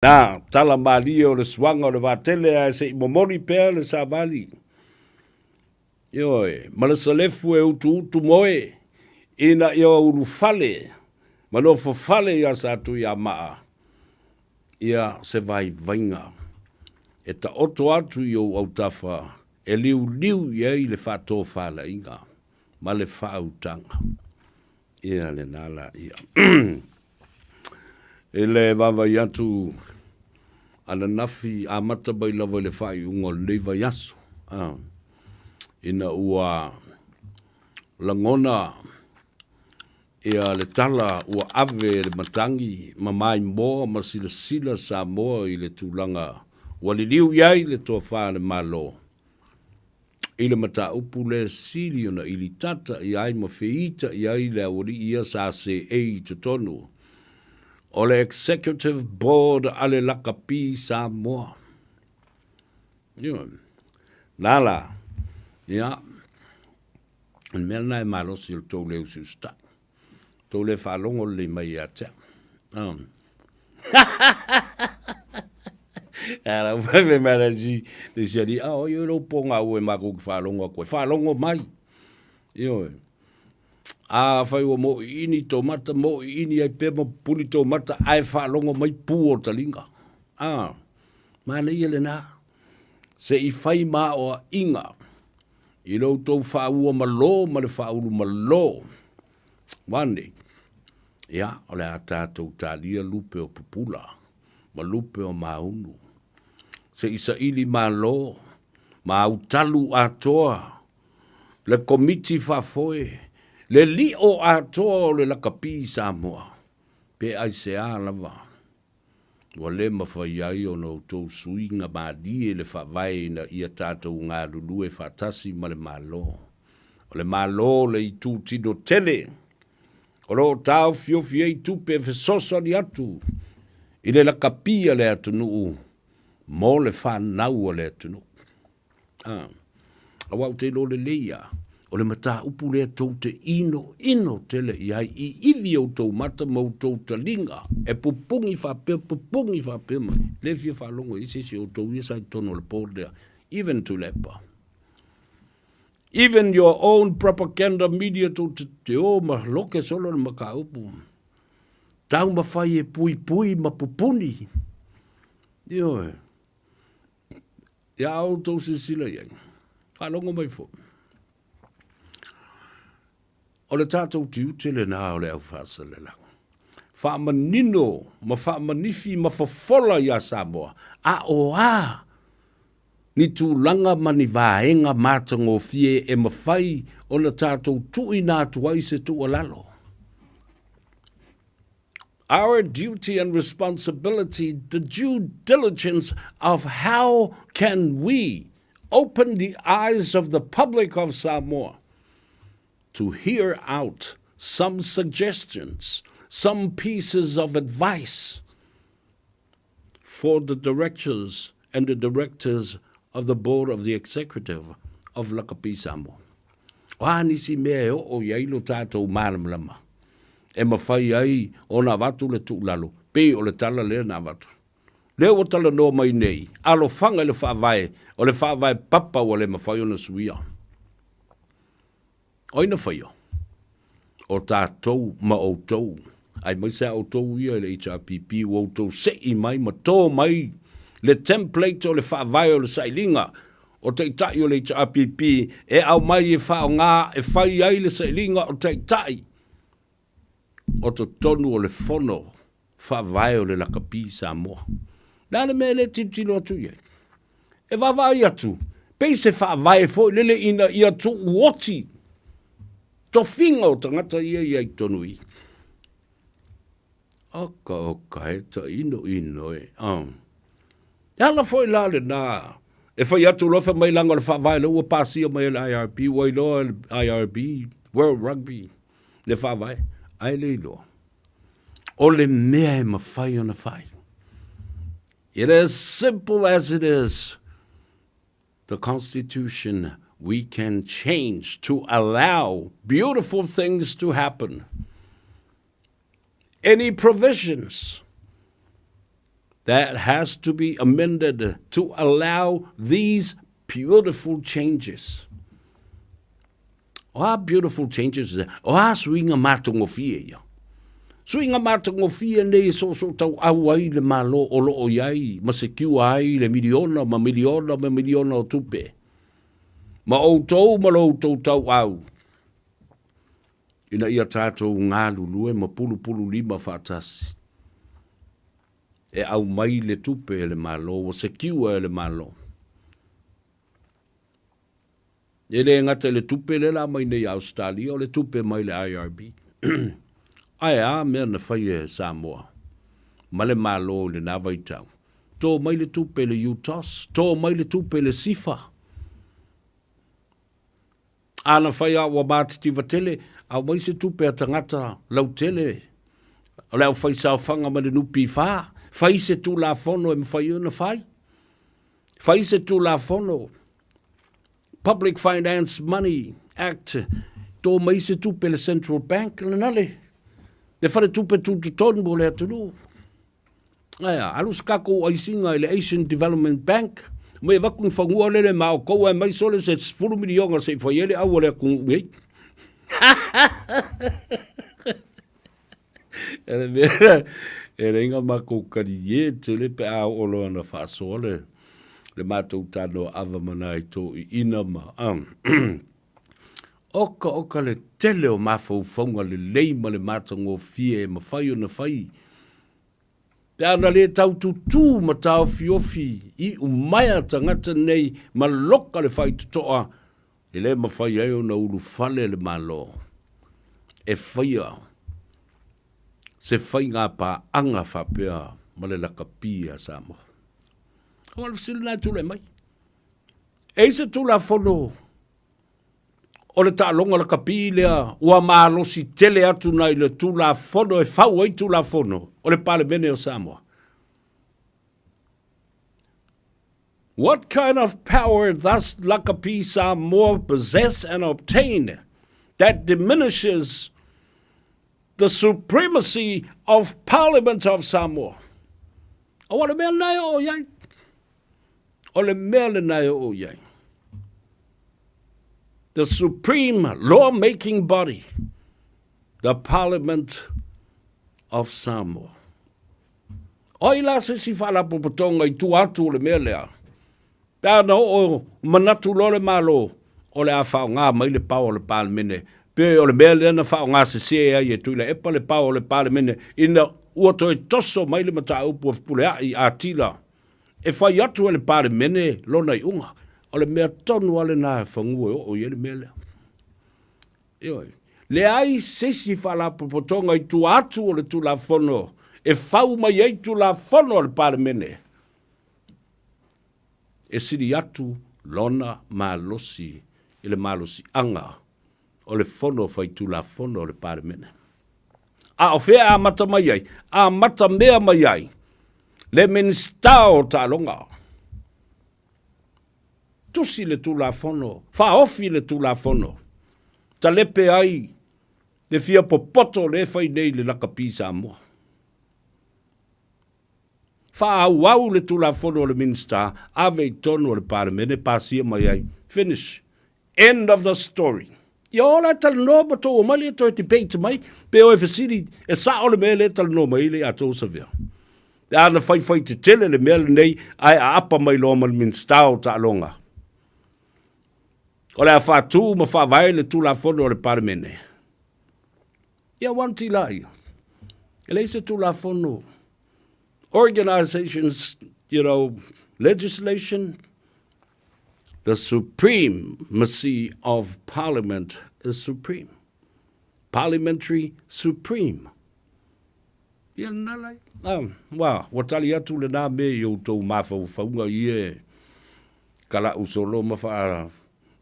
Na, tala mali o le swanga o le vatele a se momori pea le savali. Ioi, ma le salefu e utu moe, ina ia ulu fale, ma no fale ia sa tu ia maa, ia se vai vainga. E ta oto atu i o au tafa, e liu ia i le fato fala inga, ma le fautanga. Ia le nala ia. E le vava iatu, ana nafi a mata bai lava le fai ungo leiva yasu. Ina ua langona ia le tala ua ave le matangi mamai moa ma sila sa moa i le tūlanga ua li liu iai le toa wha le malo. I le mata upu le sili ona i li tata i ai ma feita i ai le awari ia sa se ei tutonu. O le executive board ale lakapi sa moa. Nala, ia, an mea nai malosi o tau leo usitai. Tau le Faalogo le mai a tea. Ara uwhewe mara si, le siari, o yo ro ponga ue mako ki Faalogo koe. Faalogo mai. Io, whai o mo ini tō mata, mo ini ai pe mo puni tō mata, ai Faalogo mai pu o talinga. Mana ia le nā. Se i whai mā o inga. I rau tau whaua ma lo, ma le whaulu ma lo. Wane, ia, o le a tātou tālia lupe o pupula, ma lupe o maunu. Se isa ili ma lo, ma autalu atoa, le komiti whafoe, le li o atoa o le lakapi Samoa, pe ai se a lava. Wa le mawhai ai o no tau suinga ma die le whawai na ia tātou ngā lulue whatasi ma le malo. O le malo le i tū tino tele, o lo tau fiofi ei tupe fe soso ni atu, i le lakapia le atu nuu, mo le whanau le atu nuu. A wau te lo le leia, o le mata upu le tau te ino tele i ai, i iwi o tau mata mau tau talinga, e pupungi whapea mai, le fia whalongo i sisi o tau ia sai tono le pōrdea, even to lepa. Even your own propaganda media to te o ma loke solo le maka upu. Tau ma whai e pui ma pupuni. Io. Ia au tau se sila iai. Whalongo mai fo. O le tātou tiu te le nā o le au whasa le lau. Whaamanino, ma whaamanifi, ma whafola ia Samoa. A o a. Ni tūlanga mani vāenga mātango fie e mawhai o na tātou tui nā tuai se tu alalo. Our duty and responsibility, the due diligence of how can we open the eyes of the public of Samoa to hear out some suggestions, some pieces of advice for the directors and the directors of the board of the executive of Lakapi Samoa. Wa nisi mea o yailo tātou mālamalama. E mawhai ai o nā watu le tūlalo, pe o le tala le nā watu. Leo o tala no mai nei, alo whanga le whaavai, o le whaavai papa o le mawhai o na suia. Oina whaia, o tātou ma o tau, ai mai sa o tau ia le HRPP o tau sei mai ma tō mai, le template o le whaavai o le sailinga, o teitai o le HRPP, e au mai e whao ngā, e whai ai le sailinga o teitai, o to tonu o le fono, whaavai o le Lakapi Samoa. Nāne me le titilo atu ia. E wawai atu, pei se whaavai fo lele ina ia tu uoti, to whinga o tangata ia i tonu i. Oka, he ta ino e. Ala foi la le nā. E whai atu lofa mai langa le whaavai le ua pasia mai le IRB, wai loa le IRB, World Rugby, le whaavai, ai le loa. O le mea e mawhai o na whai. It is simple as it is. The Constitution we can change to allow beautiful things to happen. Any provisions that has to be amended to allow these beautiful changes. O beautiful changes. O swinga matongofia ia. Swinga matongofia nei so tau au ai le malo o loo iai, ma se kiua ai le miliona o tupe. Ma outou ma lo tau au. Ina ia tātou ngā lulue ma pulu lima whaatasi. E au mai le tupe le malo, o se kiua le malo. E le ngata le tupe le la mai nei Australia, o le tupe mai le IRB. Ai a mea na whai e Samoa. Ma le malo le nā vaitau. Tō mai le tupe le UTOS, tō mai le tupe le SIFA. Ana whai a wa mātiti watele, au mai se tupe a tangata lau tele. O leo whai sao whanga ma le nupi wha. Whai se tū la whono e mwhai una whai. Whai se tū la whono. Public Finance Money Act. Tō mai se tupe le Central Bank le nale. Le whare tupe tūtu tonu mo le atunu. Aia, alus kako ai singa i le Asian Development Bank. Mai wakun whangua lele mao koua e mai sole se 10 milionga se whaiele au le akun ngei. Ere mera, ere inga mako kari ye te le pe a olo ana whaasole. Le mātou tāno ava mana i tō i ina ma. Oka le tele o mawhau whaunga le leima le mātango fie e mawhai o na whai. Pēana le tau tū ma tau fiofi i umaya tangata nei ma loka le whai tutoa. E le mawhai ai o na ulu whale le malo. E whaia. Se whai ngā pā anga whapea ma le lakapia Samoa. Kama le sila nai tūle mai. E se tūla whono. O le tālonga la kapi lea, ua mālosi tele atu nai le tūla whono, e whau ai tūla whono, o le Parliamentary o Samoa. What kind of power does Lakapi Samoa possess and obtain that diminishes the supremacy of Parliament of Samoa? O le mea nai o iai. O le mea nai o iai. The supreme law-making body, the Parliament of Samoa. Oi la se si whala popotonga I tu atu le mea lea. Pēana o manatu lo le malo, o le a whao ngā mai le pao o le Parliament. Pē o le mea lea na whao ngā se se ai e tuila epa le pao o le Parliament. Ina ua toi toso mai le mata upu of pule ai a tila. E whai atu le Parliament lona I unga. O le mea tonu ale nā whangue o I le mea lea. Ioi. Le ai sesi whala popotonga I tu atu o le tu la whono. E whau mai ai tu la whono o le Parliament. E siri atu lona malosi. I le malosi anga. O le whono whai tu la whono o le Parliament. A o whea a mata mai ai. A mata mea mai ai. Le minister o ta longa. Tusi le tula fono, whaofi le tula fono. Ta lepe ai, le fia popoto le whai nei le lakapi Samoa. Whaau le tula fono le minister, ave tono le Parliament, pasia mai ai. Finish. End of the story. Ia ola tal no bato o mai le to debate mai, pe o efesiri, e sa o le mea le tal no mai le ato savea. Ana whai te tele le mea nei, ai a apa mai lo mal minister o ta longa. O le a whātū ma whawai le tūla whono o le Parliament. Ia wanti lai. E leise tūla whono. Organizations, legislation. The supremacy of Parliament is supreme. Parliamentary supreme. Ia nalai. Watali atu le nā me I o tau mawhau whaunga I e. Kala usolo ma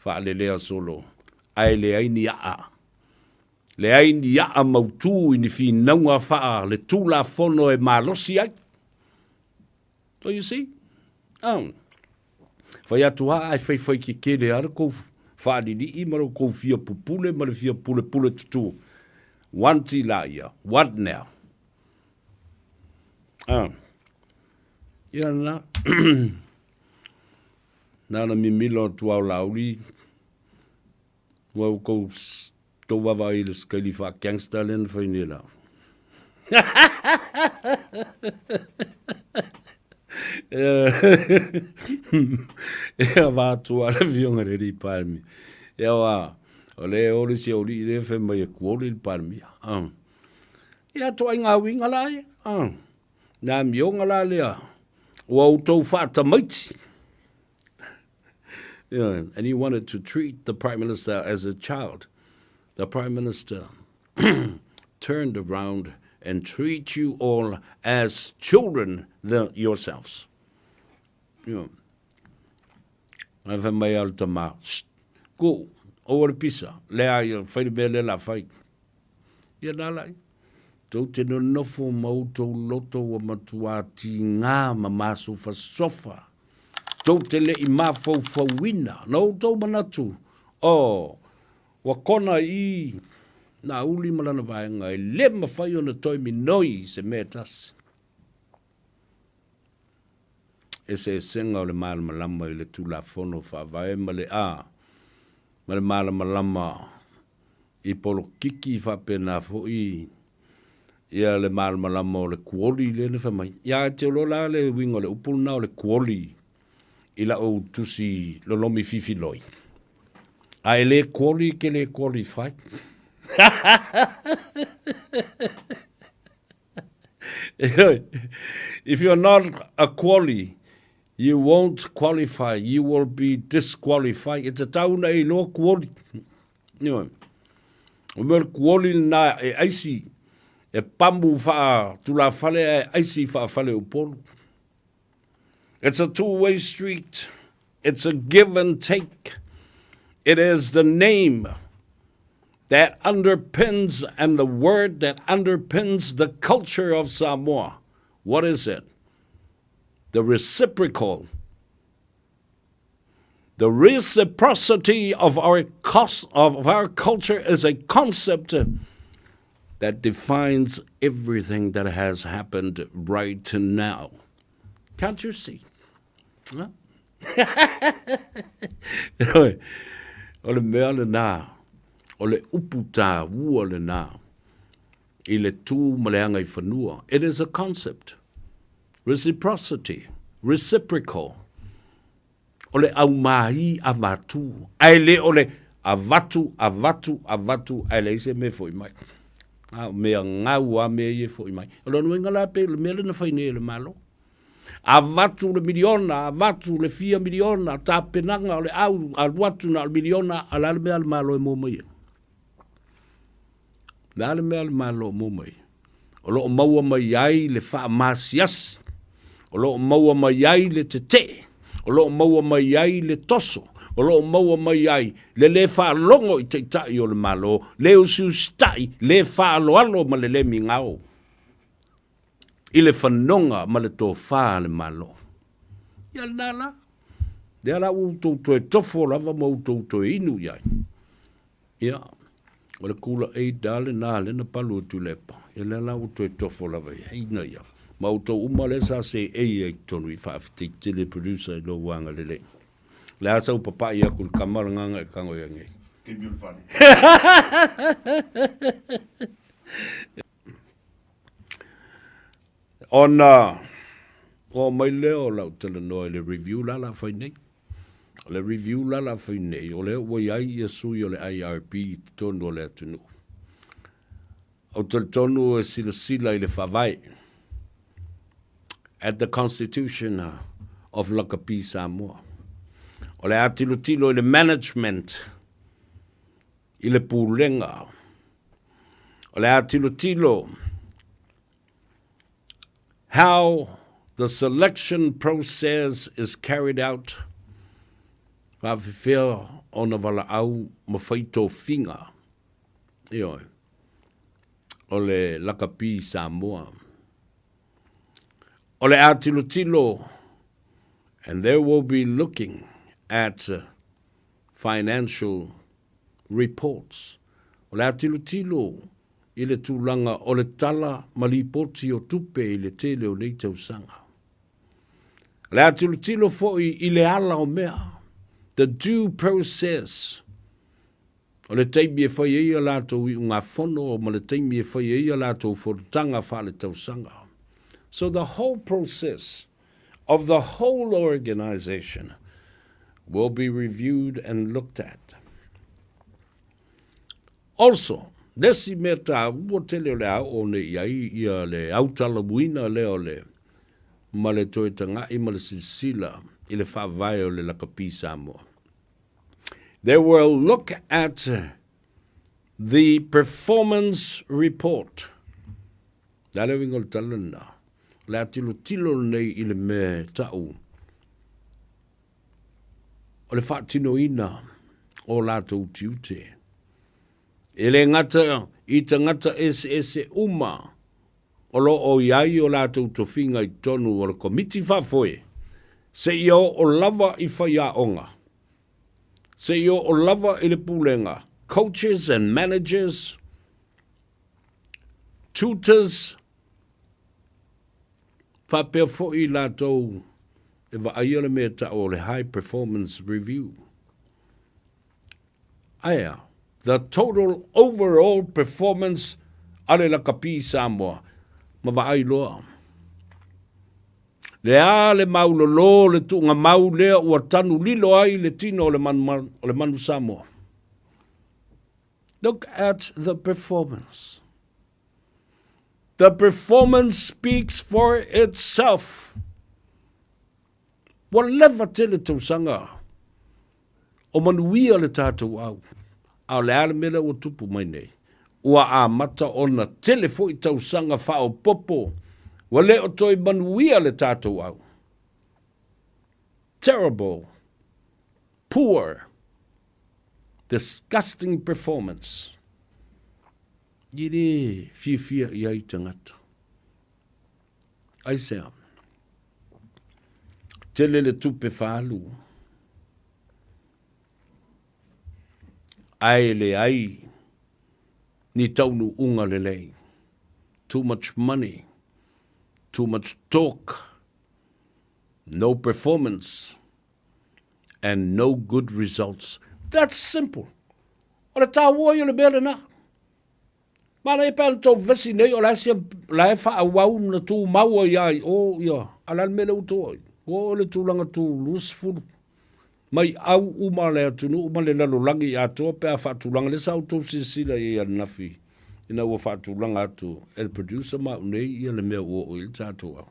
whaalelea solo. Ai le aini aa. Le aini aa mautu I ni whinaunga whaa. Le tūla whono e malosi ai. So you see? Whai atu haa ai whai ki kere ara kou whaalili I maro kou fia pupule ma le fia pule tutu. Wanti la ia. What now? Ia na. Nana mi milo tu au lauri. Wau kou tau wawa i le skali wha gangster len whaine lau. Ea wātua le vionga re ri palmi. Ea wā, o le ori si ori i le whe mai e kuori i palmi. Ea toa ngā winga lai. Nā mionga la lea. Ua utou whāta maiti. And he wanted to treat the Prime Minister as a child. The Prime Minister turned around and treat you all as children yourselves. Ai mai al tama. Go over pisa. Le ai fai bele la fai. Ia na lai. Tau te no nofo mau tau loto wa matua ti ngā mamasu fa sofa. Tau te le I mafau fawina. No tau manatu. Wa kona I na uli malana vaenga I le mawhai o na toi minoi se metas. E se senga o le malama I le tula fono fa vae male Male malama I polo kiki fa pena fo I ia le malama o le kuoli le ne whamai. Ia te lola le wingo le upulna o le kuoli I la o tusi lolomi fifi loi. Ai le kuoli ke le kuoli fai. If you're not a quali, you won't qualify. You will be disqualified. It's a tauna I lo quali. Umer quali na e aisi. E pambu faa tula fale e aisi faa fale upolu. It's a two-way street. It's a give and take. It is the name that underpins and the word that underpins the culture of Samoa. What is it? The reciprocal. The reciprocity of our culture is a concept that defines everything that has happened right to now. Can't you see? Huh? O le mea le nā, o le uputa ua le nā, I le tū maleanga I whanua. It is a concept. Reciprocity. Reciprocal. O le au mahi a vatu. Ai le o le a vatu, ai le ise me foi mai. Mea ngau a mea ie foi mai. O le anuenga la pe, le mea le na whaine le malo. A vatu le miliona, a vatu le 4 miliona, tā penanga o le au, a watu na le miliona, a la le mea le malo e mō mai. La le mea le malo e mō mai. O lo maua mai ai le wha masias. O lo maua mai ai le te. O lo maua mai ai le toso. O lo maua mai ai le whaalongo I te tai o le malo. Le usitai, le whaaloalo ma le mingao. I le whanonga ma le tō wha le malo. Ia nala. Dea la utou to e tofo lava ma utou to e inu iai. Ia. O le kula e dale nā le na palu tu lepa. Ia la utou e tofo lava ia. Ina ia. Ma utou umale sa se e tonu I whaafiti tele producer I lo wanga lelei. Le asa upapa ia kul kamara nganga e kango ia ngei. Keep you funny. O mai leo lau tala noa le review la whai nei. Le review la whai nei. O le wai ai ia sui o le IRP tonu o le atunu. O tonu e sila I le whawai. At the Constitution of Lakapi Samoa. O le atilo I le management I le pūlenga. O le atilo how the selection process is carried out. Whawhiwhia ona wala au mawhaito whinga. Ioi. O le Lakapi Samoa. O le atilo and they will be looking at financial reports. O le atilo I le tūlanga o le tala malipoti o tupe I le tele o nei tausanga. Le atulutilo fo I le ala o mea. The due process. O le teimi e whai eia lātou I ngā whono, o ma le teimi e whai eia lātou whorutanga whale tausanga. So the whole process of the whole organization will be reviewed and looked at. Also, lesi mea tā ua tele o le au o ne iai ia le autala muina leo le ma le toe tangai ma le sisila I le whaavai o le lakapi Samoa. They will look at the performance report. Dale wingo le talana. Le atilo nei I le me tau. O le whaatino ina o lātou tiute. E le ngata I tangata ese uma. O lo o iai o lātou tofinga I tonu o le komiti whafoe. Se io o lava I whaia onga. Se io o lava I le pulenga. Coaches and managers, tutors, whapea fo'i lātou e wa'aia le mea ta o le high performance review. Aia, the total overall performance ale la kapi Samoa, ma wa'ai loa. Le a le maulolo le tunga mau lea ua tanu lilo ai le tino o le manu Samoa. Look at the performance. The performance speaks for itself. Whatever tele tausanga, o manuia le tātou au, au le ale mele o tupu mai nei, ua a mata ona tele fo I tausanga whao popo, wale o toi manuia le tātou au. Terrible, poor, disgusting performance. Yere fia I tangata. Ai sea. Tele le tupe whaalu. Ai le ai. Ni taunu unga lelei. Too much money. Too much talk. No performance. And no good results. That's simple. O le tāua I le bele na. Mana e pēn tau vesi nei o la sia la e wha awau na tū maua iai. O ia, ala mele uto ai. O le tūlanga tū lusfuru. Mai au uma le atunu, uma le lalo langi I atoa pēa wha tūlanga. Le sa uto sisila I al nafi. Ina ua wha tūlanga atu. El producer ma unei I le mea ua o il tātua.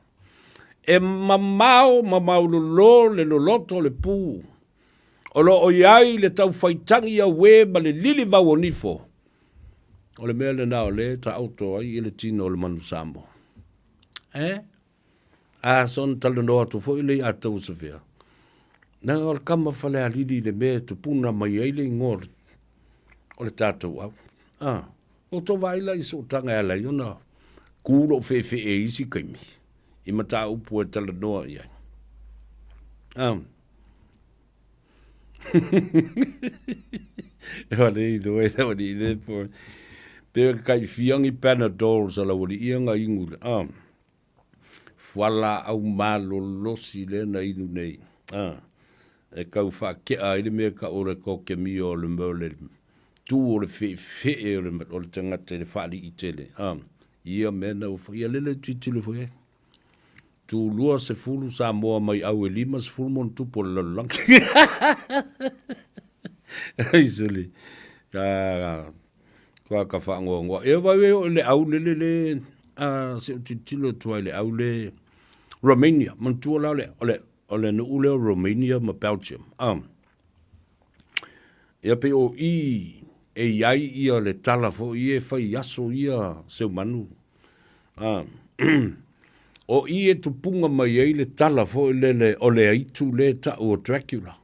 E mamau lo le loloto le pū. O lo o iai le tau whaitangi a we ma le lili vau o nifo. O le mea le nao le ta auto ai I le tino o le manu Samoa. A son tala noa tu fo I le atau sa fia. Na o le kama whale a lili le mea tu puna mai ai le ngor. O le tātou au. O to vaila I so tanga ala I ona. Kūro fe e isi kaimi. I mata upu e tala noa iai. Wale I doe na wani I le po. Pea kai fiangi Panadol sa la wali ianga ingu. Wala au malo losi le na inu nei. E kau wha kea I le mea ka ore ko ke mi o le mo le tu o le fe o le tangata le whaali I tele. Ia mena o ia lele titile fo e. Tu lua se fulu sa moa mai au e lima se fulu mon tupo le lalang. Ai sili. Kwa ka whaangoa. E vai o le au le se o titilo tuai le au le Romania. Mantua lau le no ule o Romania ma Belgium. Ia pe o I e iai ia le tala fo I e whai aso ia seu manu. O I e tupunga mai ei le tala fo I o le aitu le ta o Dracula.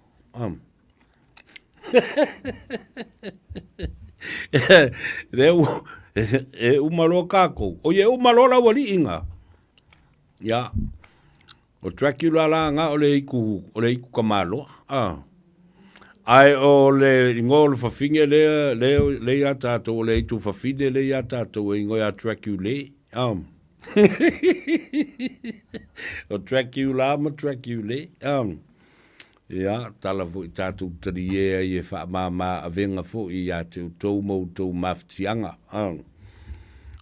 E umalo kako. O ye umalo la wali inga. Ya. O Dracula la nga o le iku kamalo. Ai o le ngol fa finge le ya tato le tu fa fide le ya tato e ngoya Dracula. o track you la ma track you le ia tala fo i tātou tari e wha mama a venga fo i a te tau mau tau maftianga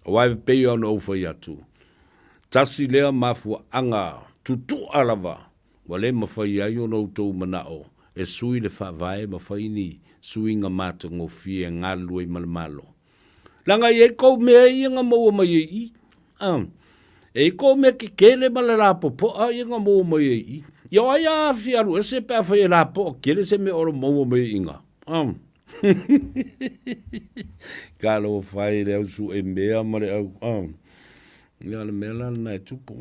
o ai pei ono o whai atu tasi lea mafu anga tutu alawa wa le mawhai ai ono tau manao e sui le wha vai mawhai ni sui nga mata ngofie ngā lue malamalo langa i e kou mea i nga maua mai i e kou mea ki kele malala popo a i nga maua mai i yo ai a fiaru ese pe fai la po kele se me oro maua mai inga kalo fai le su e mea mare au ya le mela na tupu